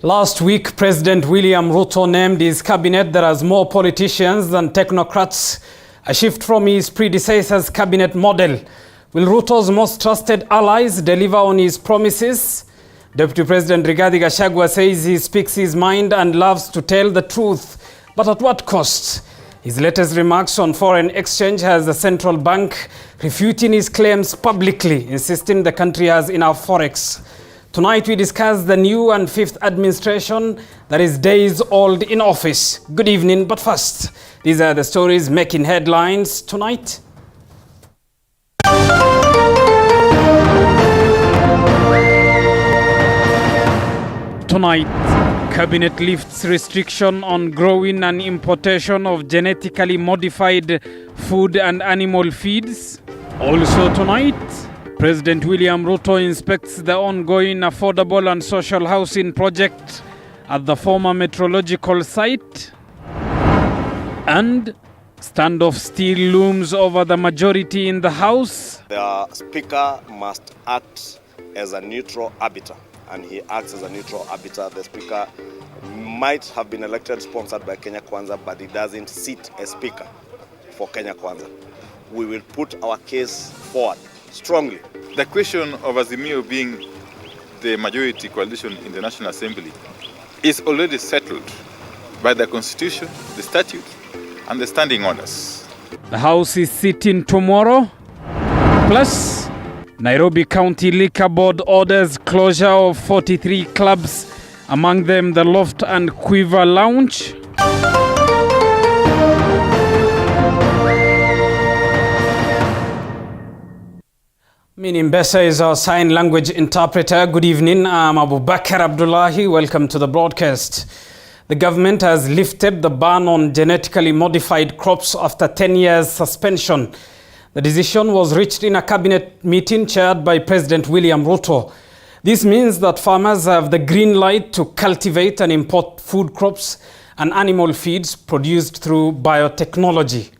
Last week, President William Ruto named his cabinet that has more politicians than technocrats, a shift from his predecessor's cabinet model. Will Ruto's most trusted allies deliver on his promises? Deputy President Rigathi Gachagua says he speaks his mind and loves to tell the truth, but at what cost? His latest remarks on foreign exchange has the central bank refuting his claims publicly, insisting the country has enough forex. Tonight we discuss the new and fifth administration that is days old in office. Good evening, but first, these are the stories making headlines tonight. Tonight, Cabinet lifts restriction on growing and importation of genetically modified food and animal feeds. Also tonight, President William Ruto inspects the ongoing affordable and social housing project at the former meteorological site. And standoff still looms over the majority in the House. The Speaker must act as a neutral arbiter, and he acts as a neutral arbiter. The Speaker might have been elected, sponsored by Kenya Kwanza, but he doesn't sit as Speaker for Kenya Kwanza. We will put our case forward strongly. The question of Azimio being the majority coalition in the National Assembly is already settled by the Constitution, the statute, and the standing orders. The House is sitting tomorrow. Plus, Nairobi County Liquor Board orders closure of 43 clubs, among them the Loft and Quiver Lounge. Meaning Bessa is our sign language interpreter. Good evening, I'm Abubakar Abdullahi. Welcome to the broadcast. The government has lifted the ban on genetically modified crops after 10 years suspension. The decision was reached in a cabinet meeting chaired by President William Ruto. This means that farmers have the green light to cultivate and import food crops and animal feeds produced through biotechnology.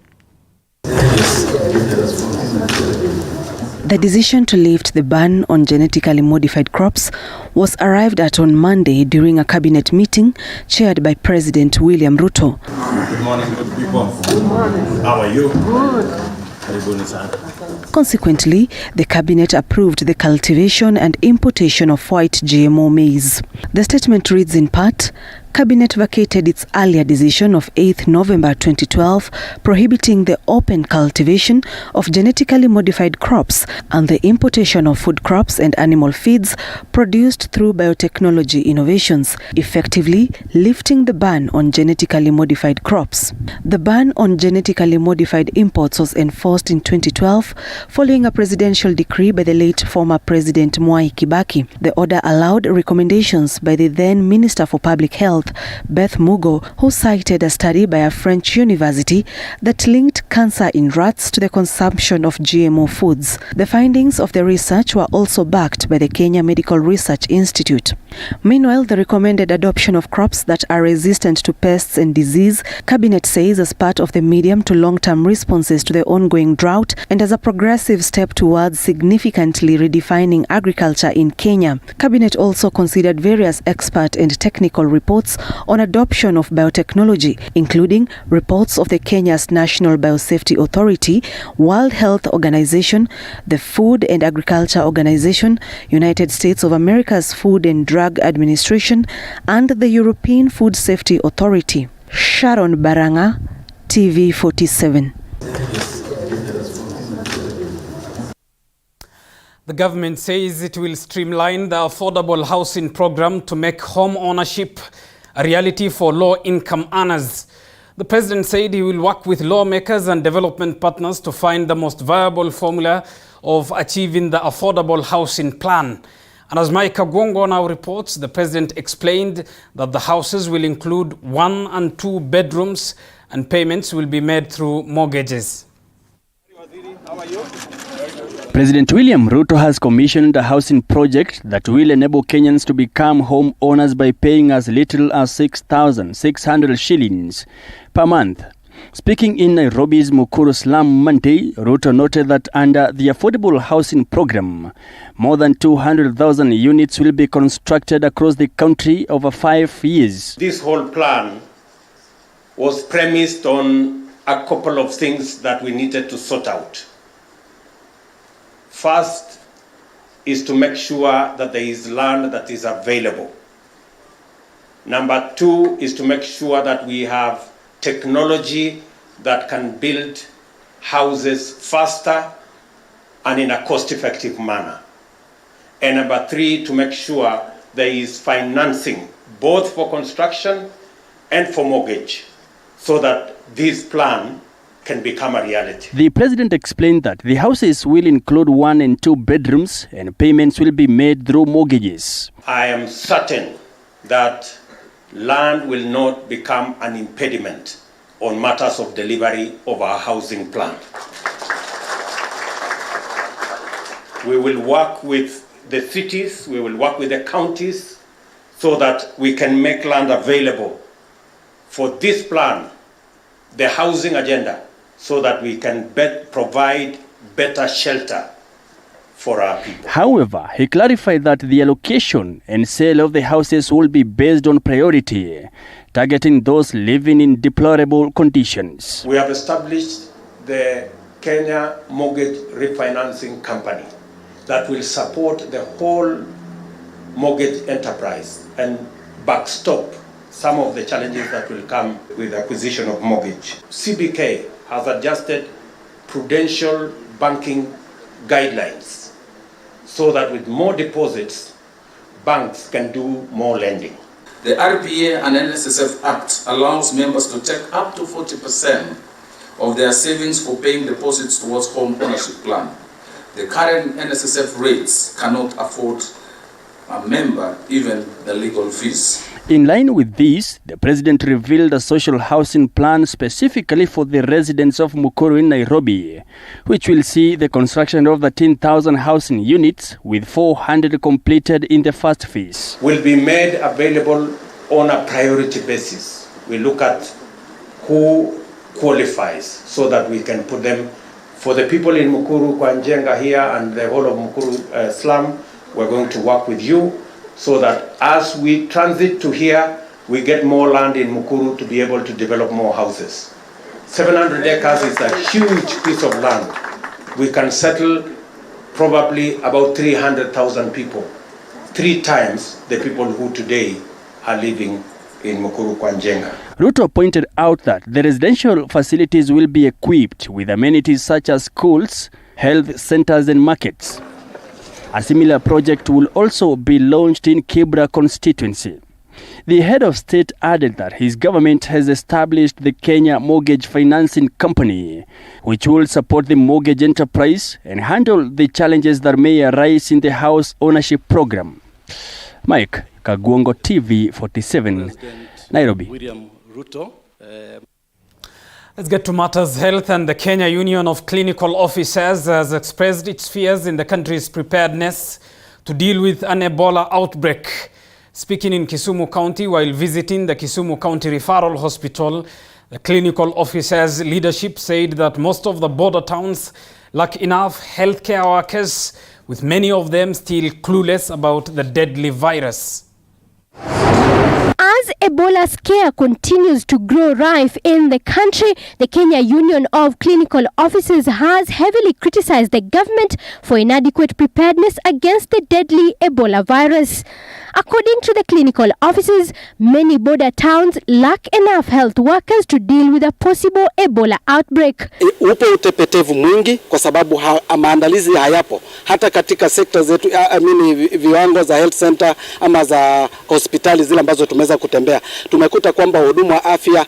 The decision to lift the ban on genetically modified crops was arrived at on Monday during a cabinet meeting chaired by President William Ruto. Good morning, good people. Good morning. How are you? Good. Consequently, the cabinet approved the cultivation and importation of white GMO maize. The statement reads in part, Cabinet vacated its earlier decision of 8 November 2012 prohibiting the open cultivation of genetically modified crops and the importation of food crops and animal feeds produced through biotechnology innovations, effectively lifting the ban on genetically modified crops. The ban on genetically modified imports was enforced in 2012 following a presidential decree by the late former President Mwai Kibaki. The order allowed recommendations by the then Minister for Public Health, Beth Mugo, who cited a study by a French university that linked cancer in rats to the consumption of GMO foods. The findings of the research were also backed by the Kenya Medical Research Institute. Meanwhile, the recommended adoption of crops that are resistant to pests and disease, Cabinet says, as part of the medium to long-term responses to the ongoing drought and as a progressive step towards significantly redefining agriculture in Kenya. Cabinet also considered various expert and technical reports on adoption of biotechnology, including reports of the Kenya's National Biosafety Authority, World Health Organization, the Food and Agriculture Organization, United States of America's Food and Drug Administration, and the European Food Safety Authority. Sharon Baranga, TV 47. The government says it will streamline the affordable housing program to make home ownership a reality for low-income earners. The president said he will work with lawmakers and development partners to find the most viable formula of achieving the affordable housing plan. And as Micah Gongo now reports, the president explained that the houses will include 1 and 2 bedrooms and payments will be made through mortgages. How are you? President William Ruto has commissioned a housing project that will enable Kenyans to become home owners by paying as little as 6,600 shillings per month. Speaking in Nairobi's Mukuru slum Monday, Ruto noted that under the affordable housing program, more than 200,000 units will be constructed across the country over 5 years. This whole plan was premised on a couple of things that we needed to sort out. First is to make sure that there is land that is available. Number two is to make sure that we have technology that can build houses faster and in a cost-effective manner. And number three, to make sure there is financing, both for construction and for mortgage, so that this plan can become a reality. The president explained that the houses will include 1 and 2 bedrooms and payments will be made through mortgages. I am certain that land will not become an impediment on matters of delivery of our housing plan. We will work with the cities, we will work with the counties so that we can make land available for this plan, the housing agenda, so that we can provide better shelter for our people. However, he clarified that the allocation and sale of the houses will be based on priority, targeting those living in deplorable conditions. We have established the Kenya Mortgage Refinancing Company that will support the whole mortgage enterprise and backstop some of the challenges that will come with acquisition of mortgage. CBK has adjusted prudential banking guidelines so that with more deposits, banks can do more lending. The RPA and NSSF Act allows members to take up to 40% of their savings for paying deposits towards home ownership plan. The current NSSF rates cannot afford a member even the legal fees. In line with this, the president revealed a social housing plan specifically for the residents of Mukuru in Nairobi, which will see the construction of 13,000 housing units with 400 completed in the first phase. Will be made available on a priority basis. We look at who qualifies so that we can put them. For the people in Mukuru, Kwanjenga here and the whole of Mukuru slum, we're going to work with you so that as we transit to here, we get more land in Mukuru to be able to develop more houses. 700 acres is a huge piece of land. We can settle probably about 300,000 people, 3 times the people who today are living in Mukuru Kwanjenga. Ruto pointed out that the residential facilities will be equipped with amenities such as schools, health centers and markets. A similar project will also be launched in Kibra constituency. The head of state added that his government has established the Kenya Mortgage Financing Company, which will support the mortgage enterprise and handle the challenges that may arise in the house ownership program. Mike Kagwongo, TV 47, Nairobi. William Ruto. Let's get to matters health, and the Kenya Union of Clinical Officers has expressed its fears in the country's preparedness to deal with an Ebola outbreak. Speaking in Kisumu County while visiting the Kisumu County Referral Hospital, the clinical officers' leadership said that most of the border towns lack enough healthcare workers, with many of them still clueless about the deadly virus. As Ebola scare continues to grow rife in the country, the Kenya Union of Clinical Officers has heavily criticized the government for inadequate preparedness against the deadly Ebola virus. According to the clinical officers, many border towns lack enough health workers to deal with a possible Ebola outbreak. Upo utepetevu mwingi kwa sababu maandalizi hayapo hata katika sekta zetu, viwango za health center ama za hospitali zile ambazo tumeweza kutembea. Tumekuta kwamba wahudumu wa afya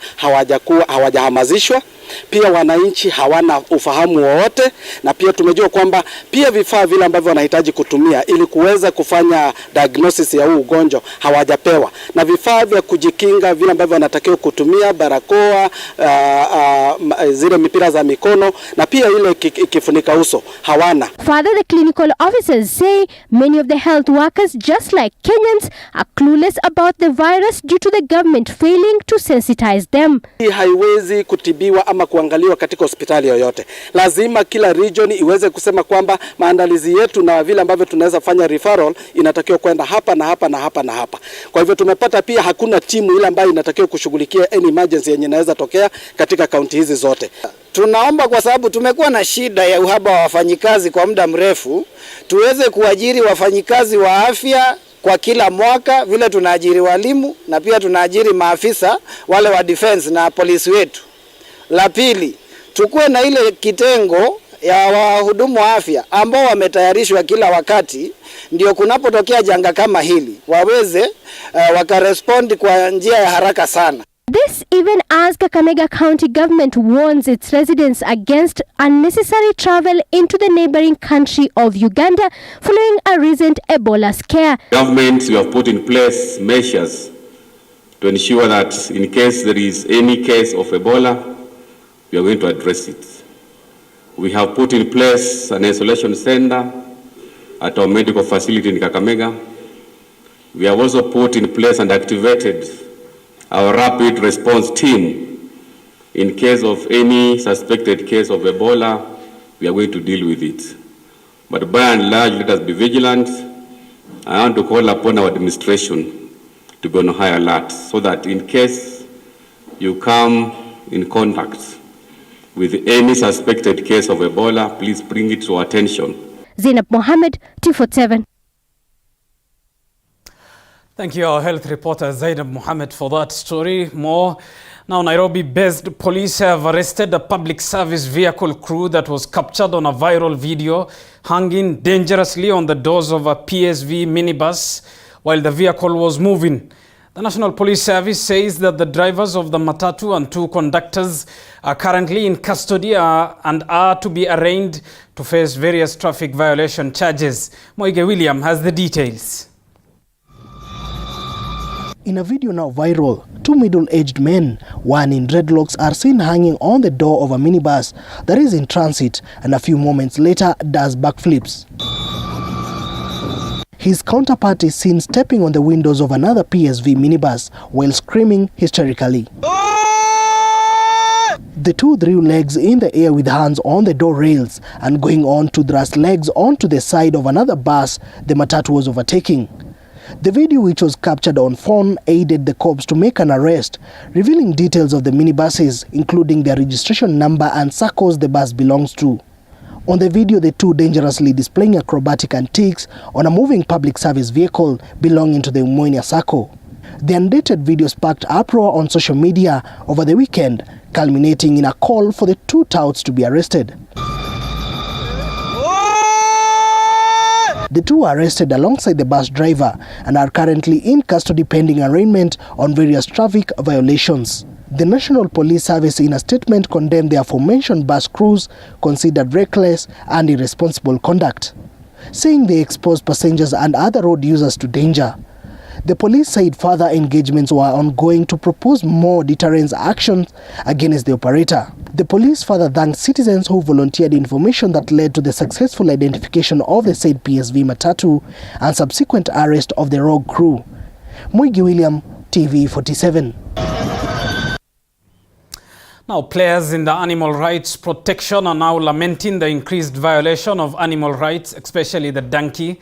hawajahamazishwa, pia wananchi hawana ufahamu wowote, na pia tumejua kwamba pia vifaa vile ambavyo wanahitaji kutumia ili kuweza kufanya diagnosis ya huu ugonjwa hawajapewa, na vifaa vya kujikinga vile ambavyo wanatakiwa kutumia, barakoa, zile mipira za mikono na pia ile kifunika uso hawana. Further, the clinical officers say many of the health workers, just like Kenyans, are clueless about the virus due to the government failing to sensitize them. Hii haiwezi kutibiwa ama kuangaliwa katika hospitali yoyote. Lazima kila region iweze kusema kwamba maandalizi yetu na vile ambavyo tunaweza fanya referral inatakiwa kwenda hapa na hapa na hapa na hapa. Kwa hivyo tumepata pia hakuna timu ile ambayo inatakiwa kushughulikia any emergency yenye inaweza tokea katika kaunti hizi zote. Tunaomba kwa sababu tumekuwa na shida ya uhaba wa wafanyikazi kwa muda mrefu, tuweze kuajiri wafanyikazi wa afya kwa kila mwaka vile tunaajiri walimu na pia tunaajiri maafisa wale wa defense na polisi wetu. La pili, tukue na ile kitengo ya wahudumu wa afya ambao wametayarishwa kila wakati, ndio kunapotokea janga kama hili waweze wakarespond kwa njia ya haraka sana. This even as Kakamega County government warns its residents against unnecessary travel into the neighboring country of Uganda following a recent Ebola scare. Governments, we have put in place measures to ensure that in case there is any case of Ebola, we are going to address it. We have put in place an isolation center at our medical facility in Kakamega. We have also put in place and activated our rapid response team. In case of any suspected case of Ebola, we are going to deal with it. But by and large, let us be vigilant. I want to call upon our administration to be on high alert so that in case you come in contact with any suspected case of Ebola, please bring it to our attention. Zainab Mohammed, 247. Thank you, our health reporter Zainab Mohammed, for that story. More. Now, Nairobi-based police have arrested a public service vehicle crew that was captured on a viral video hanging dangerously on the doors of a PSV minibus while the vehicle was moving. The National Police Service says that the drivers of the matatu and 2 conductors are currently in custody and are to be arraigned to face various traffic violation charges. Moige William has the details. In a video now viral, 2 middle-aged men, one in dreadlocks, are seen hanging on the door of a minibus that is in transit and a few moments later does backflips. His counterpart is seen stepping on the windows of another PSV minibus while screaming hysterically. The two drew legs in the air with hands on the door rails and going on to thrust legs onto the side of another bus the matatu was overtaking. The video, which was captured on phone, aided the cops to make an arrest, revealing details of the minibuses, including their registration number and circles the bus belongs to. On the video, the two dangerously displaying acrobatic antiques on a moving public service vehicle belonging to the Umoinia Sacco. The undated video sparked uproar on social media over the weekend, culminating in a call for the two touts to be arrested. The two were arrested alongside the bus driver and are currently in custody pending arraignment on various traffic violations. The National Police Service in a statement condemned the aforementioned bus crews considered reckless and irresponsible conduct, saying they exposed passengers and other road users to danger. The police said further engagements were ongoing to propose more deterrence actions against the operator. The police further thanked citizens who volunteered information that led to the successful identification of the said PSV matatu and subsequent arrest of the rogue crew. Moige William, TV 47. Now, players in the animal rights protection are now lamenting the increased violation of animal rights, especially the donkey.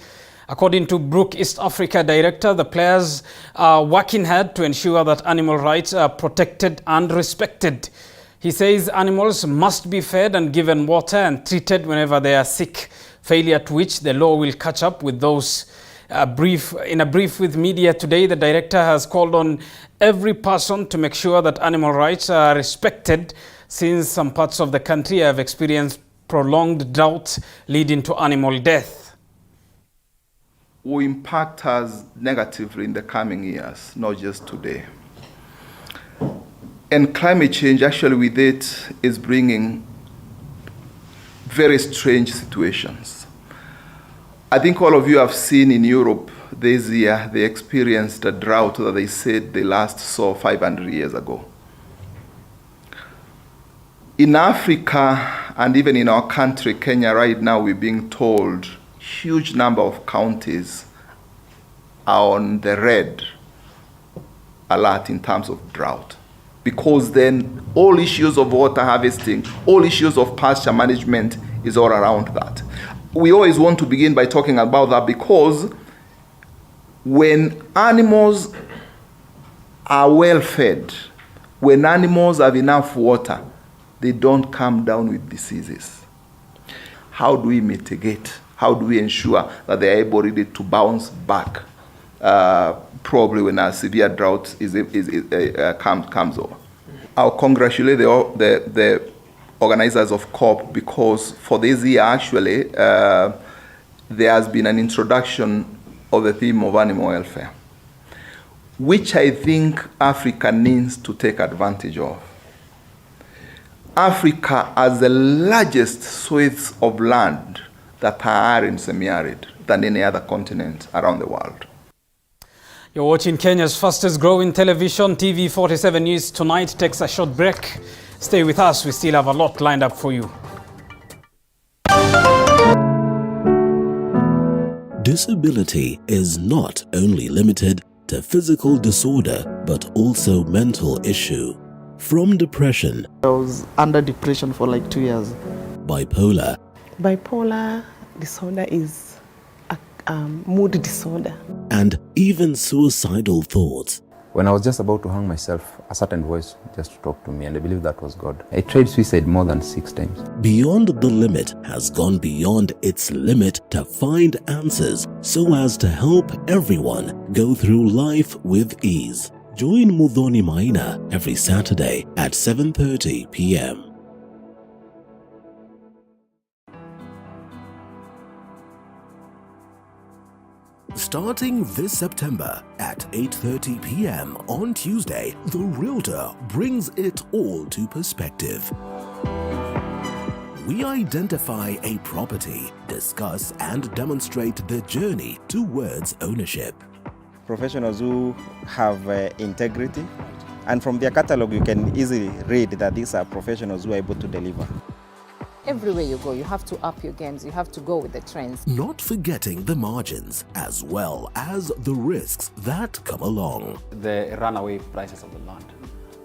According to Brook East Africa Director, the players are working hard to ensure that animal rights are protected and respected. He says animals must be fed and given water and treated whenever they are sick, failure to which the law will catch up with those. In a brief with media today, the director has called on every person to make sure that animal rights are respected, since some parts of the country have experienced prolonged drought leading to animal death. Will impact us negatively in the coming years, not just today. And climate change, actually with it, is bringing very strange situations. I think all of you have seen in Europe this year, they experienced a drought that they said they last saw 500 years ago. In Africa, and even in our country, Kenya, right now, we're being told huge number of counties are on the red alert in terms of drought. because then all issues of water harvesting, all issues of pasture management is all around that. We always want to begin by talking about that because when animals are well fed, when animals have enough water, they don't come down with diseases. How do we mitigate? How do we ensure that they are able really to bounce back probably when a severe drought comes over? I'll congratulate the organizers of COP because for this year actually there has been an introduction of the theme of animal welfare, which I think Africa needs to take advantage of. Africa has the largest swathes of land that are in semi-arid than any other continent around the world. You're watching Kenya's fastest growing television, TV47 News Tonight takes a short break. Stay with us, we still have a lot lined up for you. Disability is not only limited to physical disorder, but also mental issue. From depression. I was under depression for like 2 years. Bipolar. Bipolar disorder is a mood disorder. And even suicidal thoughts. When I was just about to hang myself, a certain voice just talked to me, and I believe that was God. I tried suicide more than 6 times. Beyond the Limit has gone beyond its limit to find answers so as to help everyone go through life with ease. Join Muthoni Maina every Saturday at 7:30 p.m. Starting this September at 8:30 p.m. on Tuesday, The Realtor brings it all to perspective. We identify a property, discuss and demonstrate the journey towards ownership. Professionals who have integrity, and from their catalog you can easily read that these are professionals who are able to deliver. Everywhere you go, you have to up your games, you have to go with the trends. Not forgetting the margins as well as the risks that come along. The runaway prices of the land.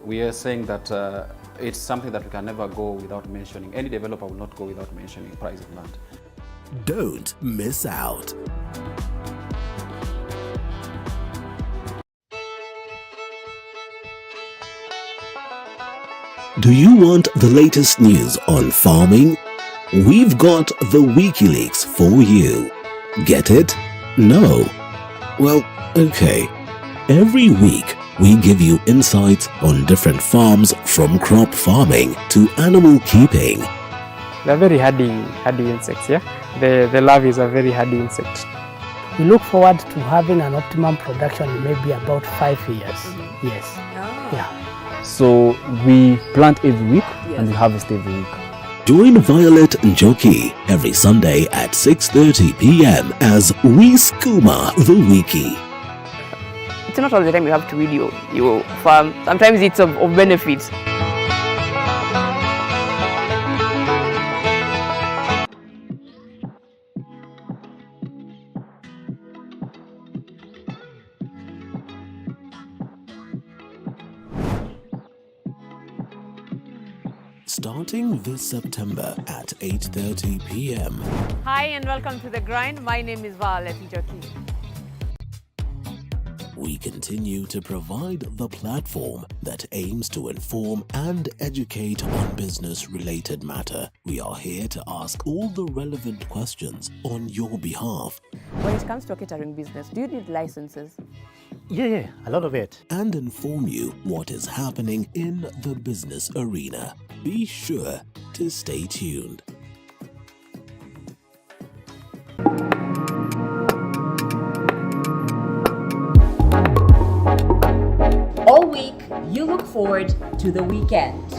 We are saying that it's something that we can never go without mentioning. Any developer will not go without mentioning price of land. Don't miss out. Do you want the latest news on farming? We've got the WikiLeaks for you. Get it? No? Well, okay. Every week, we give you insights on different farms from crop farming to animal keeping. They're very hardy insects, yeah? The larvae is a very hardy insect. We look forward to having an optimum production in maybe about 5 years. Yes. Oh. Yeah. So we plant every week and we harvest every week. Join Violet Njoki every Sunday at 6:30 p.m. as we skooma the wiki. It's not all the time you have to read your farm. Sometimes it's of benefit. Starting this September at 8:30 p.m. Hi and welcome to The Grind. My name is Violet Njoki. We continue to provide the platform that aims to inform and educate on business-related matter. We are here to ask all the relevant questions on your behalf. When it comes to a catering business, do you need licenses? Yeah, a lot of it. And inform you what is happening in the business arena. Be sure to stay tuned. All week, you look forward to the weekend.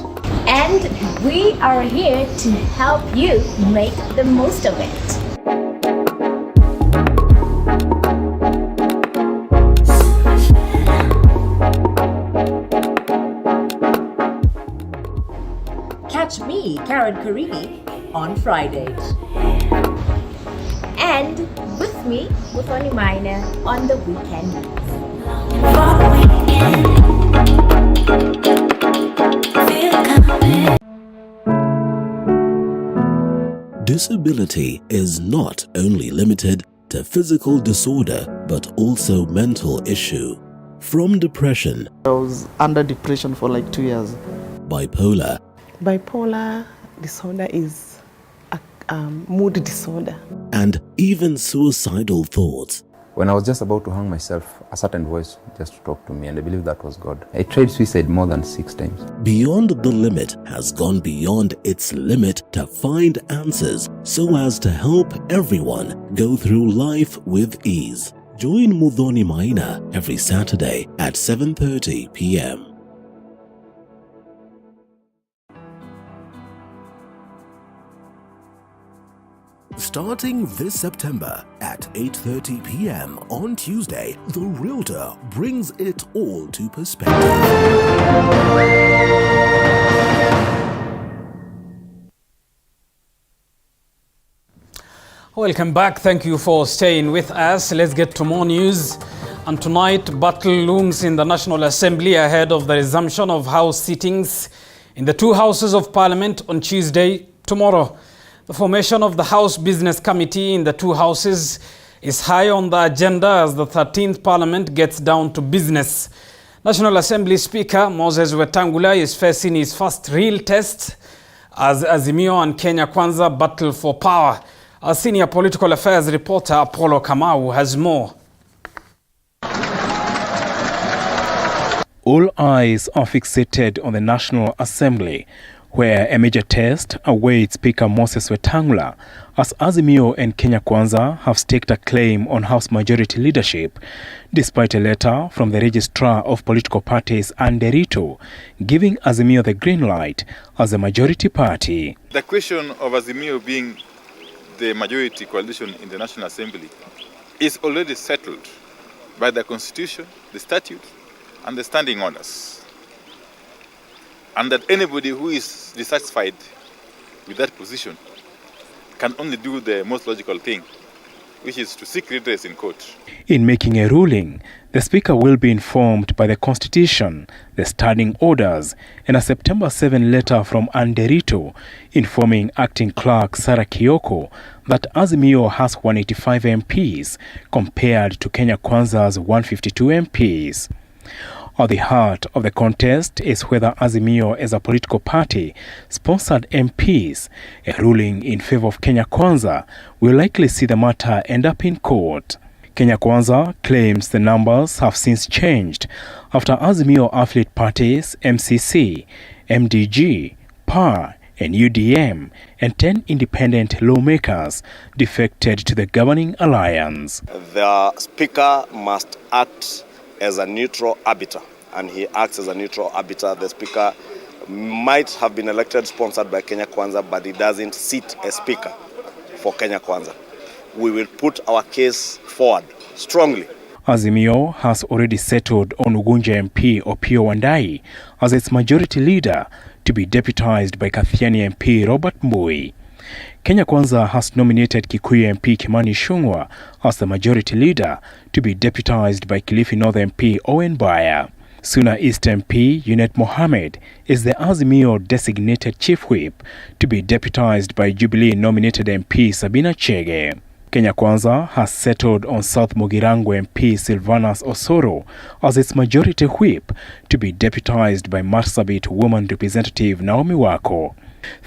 And we are here to help you make the most of it. Catch me, Karen Karini, on Fridays. And with me, Muthoni Maina, on the weekend. disability is not only limited to physical disorder but also mental issue. From depression, I was under depression for like 2 years. Bipolar. Bipolar disorder is a mood disorder. And even suicidal thoughts. When I was just about to hang myself, a certain voice just talked to me, and I believe that was God. I tried suicide more than 6 times. Beyond the Limit has gone beyond its limit to find answers so as to help everyone go through life with ease. Join Muthoni Maina every Saturday at 7:30 p.m. Starting this September at 8:30 p.m. on Tuesday, The Realtor brings it all to perspective. Welcome back. Thank you for staying with us. Let's get to more news. And tonight, battle looms in the National Assembly ahead of the resumption of House sittings in the two houses of Parliament on Tuesday, tomorrow. The formation of the House Business Committee in the two houses is high on the agenda as the 13th Parliament gets down to business. National Assembly Speaker Moses Wetangula is facing his first real test as Azimio and Kenya Kwanza battle for power. Our senior political affairs reporter Apollo Kamau has more. All eyes are fixated on the National Assembly, where a major test awaits Speaker Moses Wetangula as Azimio and Kenya Kwanza have staked a claim on House majority leadership, despite a letter from the Registrar of Political Parties Anderito giving Azimio the green light as a majority party. The question of Azimio being the majority coalition in the National Assembly is already settled by the Constitution, the statute, and the standing orders. And that anybody who is dissatisfied with that position can only do the most logical thing, which is to seek redress in court. In making a ruling, the Speaker will be informed by the Constitution, the standing orders, and a September 7 letter from Anderito informing Acting Clerk Sarah Kioko that Azimio has 185 MPs compared to Kenya Kwanza's 152 MPs. At the heart of the contest is whether Azimio as a political party sponsored MPs. A ruling in favor of Kenya Kwanza will likely see the matter end up in court. Kenya Kwanza claims the numbers have since changed after Azimio affiliate parties MCC, MDG, PAR, and UDM and 10 independent lawmakers defected to the governing alliance. The Speaker must act as a neutral arbiter, and he acts as a neutral arbiter. The Speaker might have been elected sponsored by Kenya Kwanza, but he doesn't sit as Speaker for Kenya Kwanza. We will put our case forward strongly. Azimio has already settled on Ugunja MP Opiyo Wandayi as its majority leader to be deputized by Kathiani MP Robert Mbui. Kenya Kwanza has nominated Kikuyu MP Kimani Ichung'wah as the majority leader to be deputized by Kilifi North MP Owen Baya. Suna East MP Yunet Mohammed is the Azimio designated chief whip to be deputized by Jubilee nominated MP Sabina Chege. Kenya Kwanza has settled on South Mugirango MP Silvanus Osoro as its majority whip to be deputized by Marsabit woman representative Naomi Wako.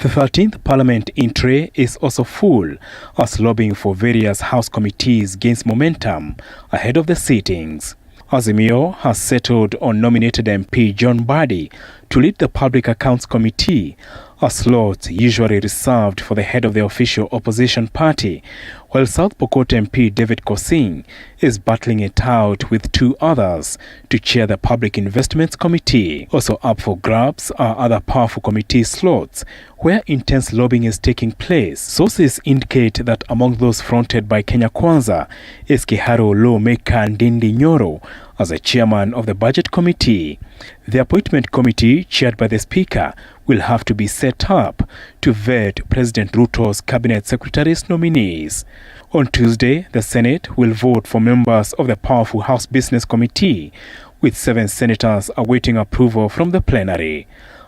The 13th Parliament entry is also full as lobbying for various House committees gains momentum ahead of the sittings. Azimio has settled on nominated MP John Badi to lead the Public Accounts Committee, a slot usually reserved for the head of the official opposition party, while South Pokot MP David Kosing is battling it out with two others to chair the Public Investments Committee. Also up for grabs are other powerful committee slots where intense lobbying is taking place. Sources indicate that among those fronted by Kenya Kwanza is Kiharu lawmaker Ndindi Nyoro as a chairman of the Budget Committee. The Appointment Committee, chaired by the Speaker, will have to be set up to vet President Ruto's Cabinet Secretaries' nominees. On Tuesday, the Senate will vote for members of the powerful House Business Committee, with 7 senators awaiting approval from the plenary.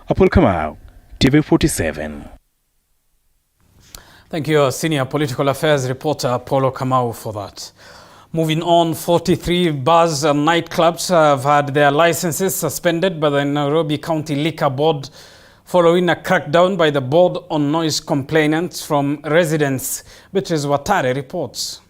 Apol Kamau, TV 47. Thank you, senior political affairs reporter Paulo Kamau, for that. Moving on, 43 bars and nightclubs have had their licenses suspended by the Nairobi County Liquor Board following a crackdown by the board on noise complaints from residents. Beatrice Watare reports.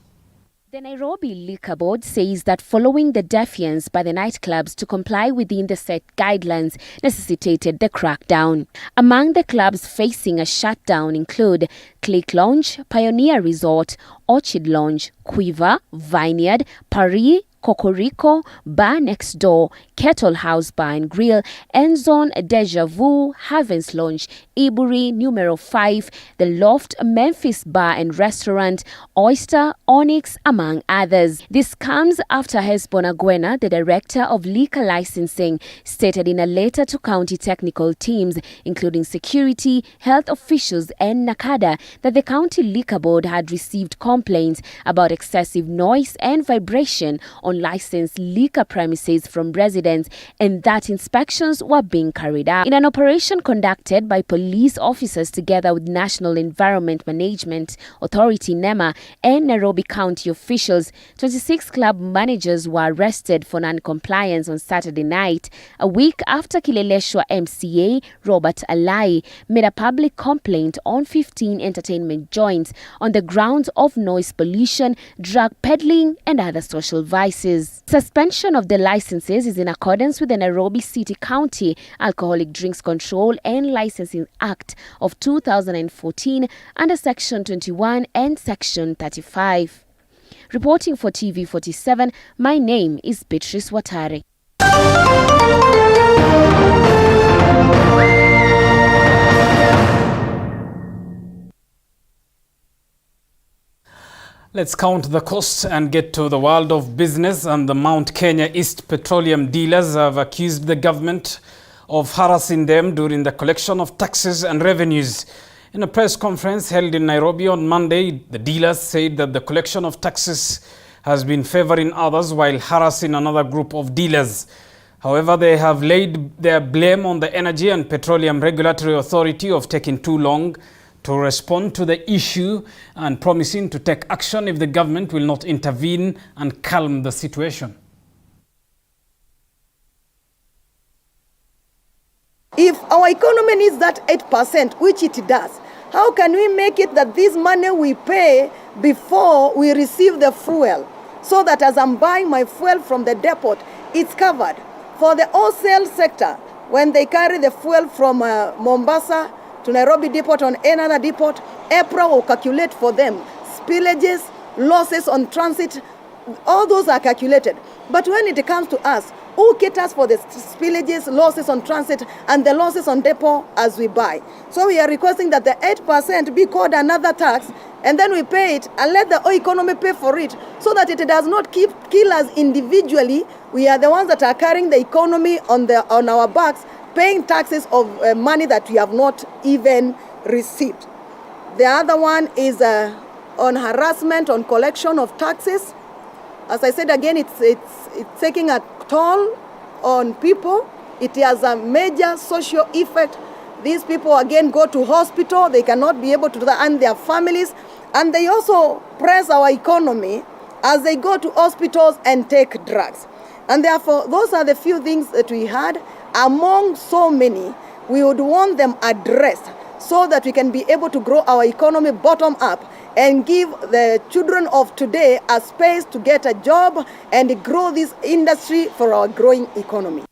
The Nairobi Liquor Board says that following the defiance by the nightclubs to comply within the set guidelines necessitated the crackdown. Among the clubs facing a shutdown include Click Lounge, Pioneer Resort, Orchid Lounge, Quiver, Vineyard, Paris, Cocorico, Bar Next Door, Kettle House Bar and Grill, Enzone, Deja Vu, Havens Lounge, Iburi, Numero 5, The Loft, Memphis Bar and Restaurant, Oyster, Onyx, among others. This comes after Hesbon Agwena, the director of liquor licensing, stated in a letter to county technical teams, including security, health officials and NACADA, that the county liquor board had received complaints about excessive noise and vibration on licensed liquor premises from residents and that inspections were being carried out. In an operation conducted by police officers together with National Environment Management Authority NEMA and Nairobi County officials, 26 club managers were arrested for non-compliance on Saturday night, a week after Kileleshwa MCA Robert Alai made a public complaint on 15 entertainment joints on the grounds of noise pollution, drug peddling and other social vices. Suspension of the licenses is in accordance with the Nairobi City County Alcoholic Drinks Control and Licensing Act of 2014 under Section 21 and Section 35. Reporting for TV47, my name is Beatrice Watare. Let's count the costs and get to the world of business. And the Mount Kenya East Petroleum dealers have accused the government of harassing them during the collection of taxes and revenues. In a press conference held in Nairobi on Monday, the dealers said that the collection of taxes has been favoring others while harassing another group of dealers. However, they have laid their blame on the Energy and Petroleum Regulatory Authority of taking too long to respond to the issue and promising to take action if the government will not intervene and calm the situation. If our economy needs that 8%, which it does, how can we make it that this money we pay before we receive the fuel, so that as I'm buying my fuel from the depot, it's covered? For the wholesale sector, when they carry the fuel from Mombasa to Nairobi depot on another depot, EPRA will calculate for them spillages, losses on transit, all those are calculated. But when it comes to us, who caters for the spillages, losses on transit, and the losses on depot as we buy? So we are requesting that the 8% be called another tax, and then we pay it and let the economy pay for it, so that it does not kill us individually. We are the ones that are carrying the economy on our backs, paying taxes of money that we have not even received. The other one is on harassment, on collection of taxes. As I said again, it's taking a toll on people. It has a major social effect. These people again go to hospital, they cannot be able to do that, and their families. And they also press our economy as they go to hospitals and take drugs. And therefore, those are the few things that we had. Among so many, we would want them addressed so that we can be able to grow our economy bottom up and give the children of today a space to get a job and grow this industry for our growing economy.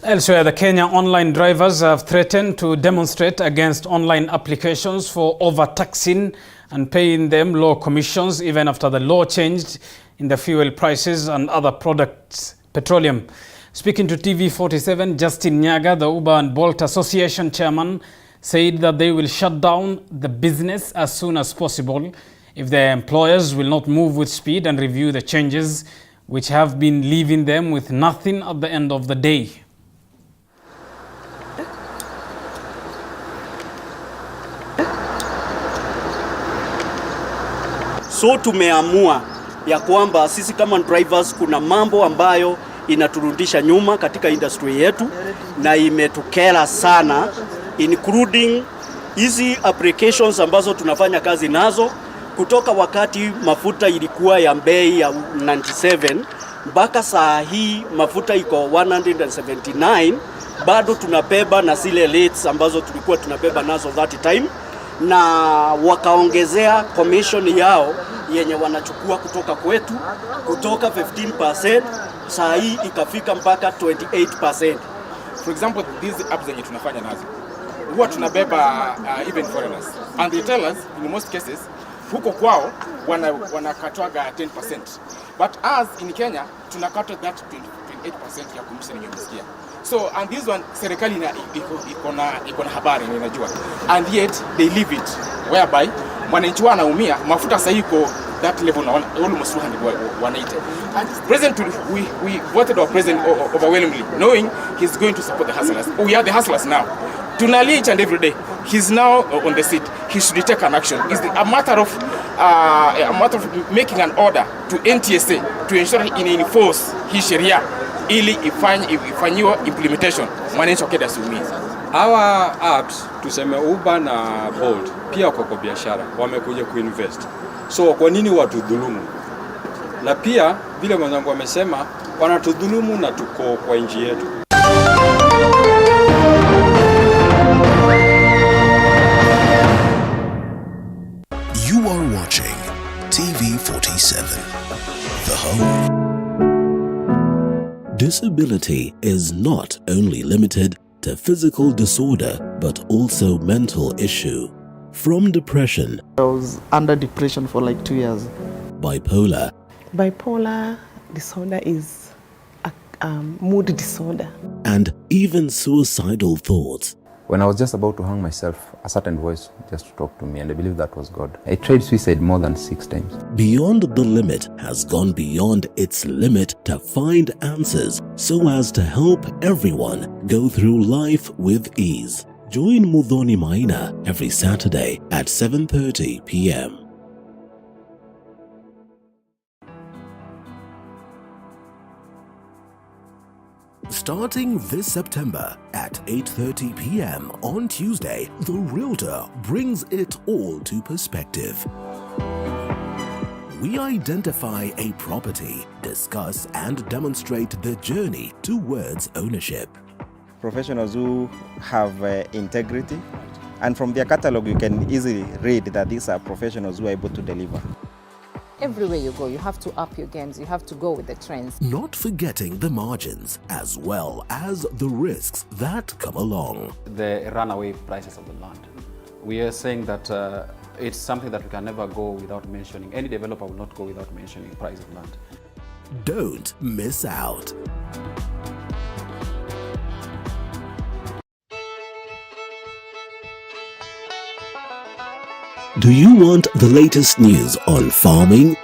Elsewhere, the Kenya online drivers have threatened to demonstrate against online applications for overtaxing and paying them low commissions even after the law changed in the fuel prices and other products. Petroleum. Speaking to TV47, Justin Nyaga, the Uber and Bolt Association chairman, said that they will shut down the business as soon as possible if their employers will not move with speed and review the changes which have been leaving them with nothing at the end of the day. So tumeamua ya kwamba sisi kama drivers kuna mambo ambayo inaturudisha nyuma katika industry yetu na imetukera sana, including hizi applications ambazo tunafanya kazi nazo kutoka wakati mafuta ilikuwa ya bei ya 97 mpaka saa hii mafuta iko 179, bado tunabeba na zile rates ambazo tulikuwa tunabeba nazo that time, na wakaongezea commission yao yenye wanachukua kutoka kwetu kutoka 15%, saa hii ikafika mpaka 28%. For example, these apps zenye tunafanya nazo huwa tunabeba even foreigners, and they tell us in most cases huko kwao wanakatwaga 10%, but us in Kenya tunakatwa that 28% ya commission yenye. So and this one serikali iko na habari na inajua, and yet they leave it whereby mwananchi wanaumia. Mafuta sasa iko that level almost 180, and president we voted our president overwhelmingly knowing he's going to support the hustlers. We are the hustlers now. Tunali each and every day. He's now on the seat. He should take an action. It's a matter of making an order to NTSA to ensure he enforce his Sharia ili ifanyiwe implementation. Mwananchi wakenda asiumie. Our apps tuseme Uber na Bolt pia kwa biashara wamekuja kuinvest. So kwa nini watudhulumu? Na pia vile mwenzangu wamesema wanatudhulumu na tuko kwa nchi yetu. You are watching TV47, the home. Disability is not only limited to physical disorder but also mental issue. From depression, I was under depression for like 2 years. Bipolar. Bipolar disorder is a mood disorder. And even suicidal thoughts. When I was just about to hang myself, a certain voice just talked to me, and I believe that was God. I tried suicide more than 6 times. Beyond the Limit has gone beyond its limit to find answers so as to help everyone go through life with ease. Join Muthoni Maina every Saturday at 7:30 p.m. Starting this September at 8:30 p.m. on Tuesday, The Realtor brings it all to perspective. We identify a property, discuss and demonstrate the journey towards ownership. Professionals who have integrity, and from their catalog you can easily read that these are professionals who are able to deliver. Everywhere you go, you have to up your games, you have to go with the trends. Not forgetting the margins as well as the risks that come along. The runaway prices of the land. We are saying that it's something that we can never go without mentioning. Any developer will not go without mentioning the price of land. Don't miss out. Do you want the latest news on farming?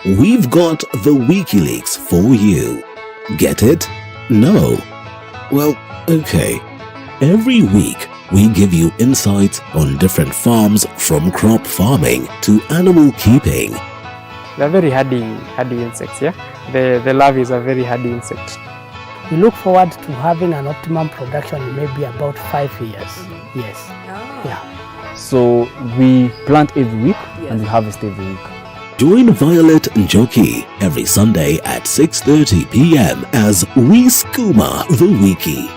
We've got the WikiLeaks for you. Get it? No? Well, okay. Every week, we give you insights on different farms, from crop farming to animal keeping. They're very hardy insects, yeah? The larvae is a very hardy insect. We look forward to having an optimum production in maybe about 5 years. Yes. Yeah. So we plant every week and we harvest every week. Join Violet Njoki every Sunday at 6:30 p.m. as we skooma the wiki.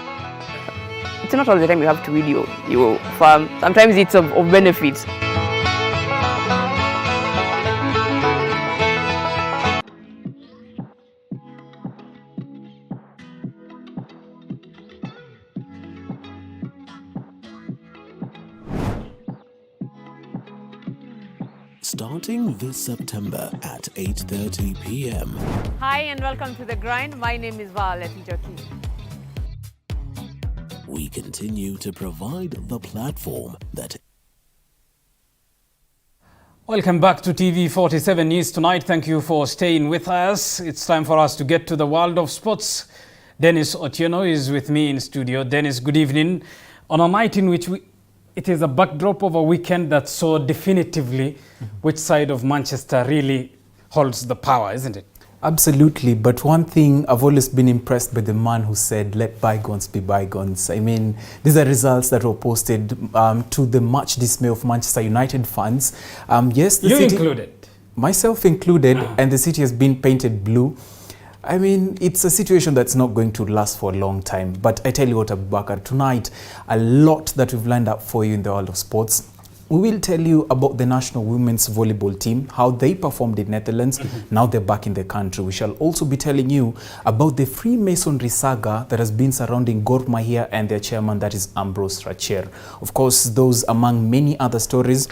It's not all the time you have to read your farm. Sometimes it's of benefit. Starting this September at 8:30 p.m. Hi and welcome to The Grind. My name is Violet Njoki. We continue to provide the platform that... Welcome back to TV47 News Tonight. Thank you for staying with us. It's time for us to get to the world of sports. Dennis Otieno is with me in studio. Dennis, good evening. On a night in which it is a backdrop of a weekend that saw definitively which side of Manchester really holds the power, isn't it? Absolutely, but one thing I've always been impressed by the man who said, let bygones be bygones. I mean, these are results that were posted to the much dismay of Manchester United fans. Yes, the city, included? Myself included, and the city has been painted blue. I mean, it's a situation that's not going to last for a long time. But I tell you what, Abubakar, tonight, a lot that we've lined up for you in the world of sports. We will tell you about the national women's volleyball team, how they performed in Netherlands. Now they're back in the country. We shall also be telling you about the Freemasonry saga that has been surrounding Gor Mahia and their chairman, that is Ambrose Rachier. Of course, those among many other stories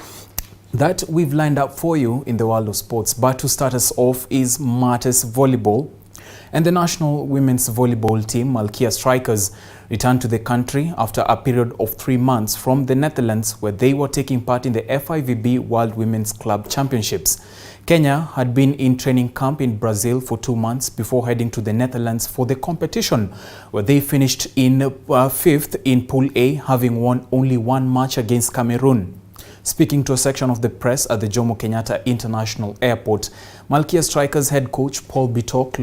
that we've lined up for you in the world of sports. But to start us off is Martes Volleyball. And the national women's volleyball team, Malkia Strikers, returned to the country after a period of 3 months from the Netherlands, where they were taking part in the FIVB World Women's Club Championships. Kenya had been in training camp in Brazil for 2 months before heading to the Netherlands for the competition, where they finished in 5th in Pool A, having won only 1 match against Cameroon. Speaking to a section of the press at the Jomo Kenyatta International Airport, Malkia Strikers head coach Paul Bitok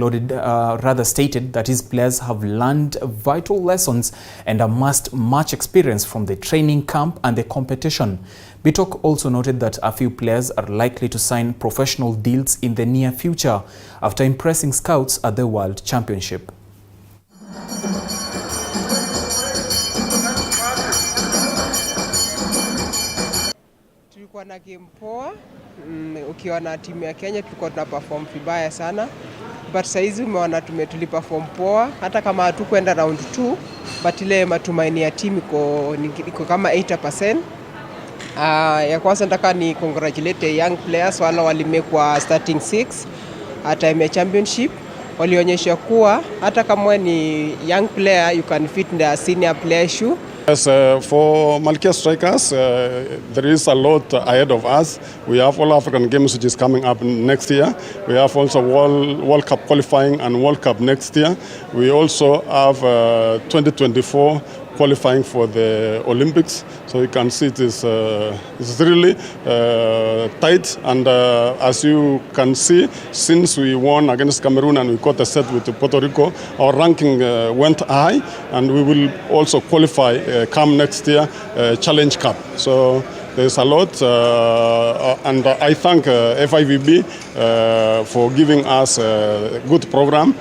stated that his players have learned vital lessons and amassed much experience from the training camp and the competition. Bitok also noted that a few players are likely to sign professional deals in the near future after impressing scouts at the World Championship. Tulikuwa na game poa, ukiwa na timu ya Kenya tulikuwa tuna perform vibaya sana, but saizi umeona tuliperform poa, hata kama hatukwenda round 2, but ile matumaini ya timu iko kama 80%. Ya kwanza nataka ni congratulate young players wala walimekwa starting 6 at time championship. Walionyesha kuwa hata kama ni young player you can fit in the senior player shoe. Yes, for Malkia Strikers, there is a lot ahead of us. We have All African Games which is coming up next year. We have also World Cup qualifying and World Cup next year. We also have 2024 qualifying for the Olympics. So you can see it's really tight. And as you can see, since we won against Cameroon and we got a set with Puerto Rico, our ranking went high, and we will also qualify come next year Challenge Cup. So there's a lot, and I thank FIVB for giving us a good program.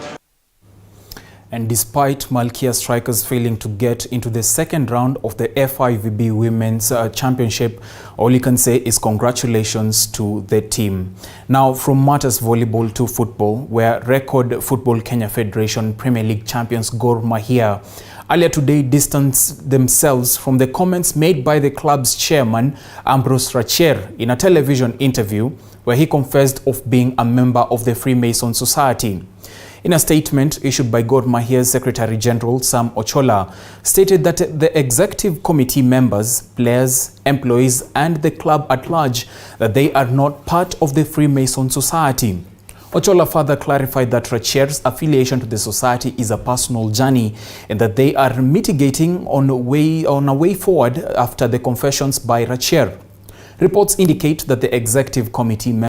And despite Malkia Strikers failing to get into the second round of the FIVB Women's Championship, all you can say is congratulations to the team. Now from Martes Volleyball to football, where Record Football Kenya Federation Premier League champions Gor Mahia earlier today distanced themselves from the comments made by the club's chairman Ambrose Rachier in a television interview where he confessed of being a member of the Freemason Society. In a statement issued by Gor Mahia's Secretary General Sam Ochola, stated that the executive committee members, players, employees and the club at large, that they are not part of the Freemason Society. Ochola further clarified that Rachier's affiliation to the society is a personal journey and that they are mitigating on a way forward after the confessions by Rachier. Reports indicate that the executive committee